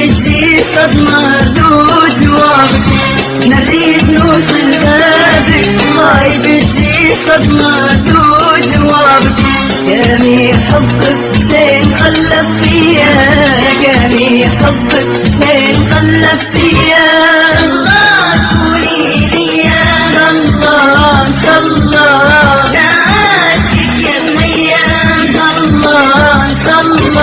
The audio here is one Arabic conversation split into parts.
بتجي صدمة له جوابك، نريد نوصل بابك والله بتجي صدمة له جوابك. كامي حبك لين قلب فيا، كامي حبك لين قلب فيا. الله قولي لي يا الله ان شاء الله، لا اشكك يا بنية ان شاء الله ان شاء الله.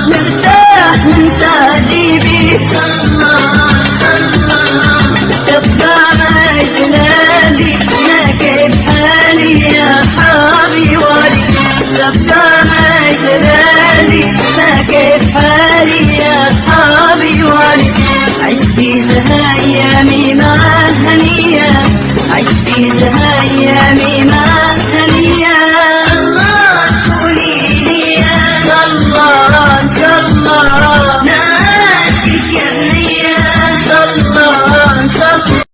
نرتاح من تعذيبي تبقى ما جلالي ما كيف حالي يا حبي والي، تبقى ما جلالي ما كيف حالي يا حبي والي. عشت لها ايامي مع هنيه، عشت لها ايامي مع هنيه. الله قولي لي يا الله ان شاء الله، ناشك يا بنية ان شاء الله ان شاء الله.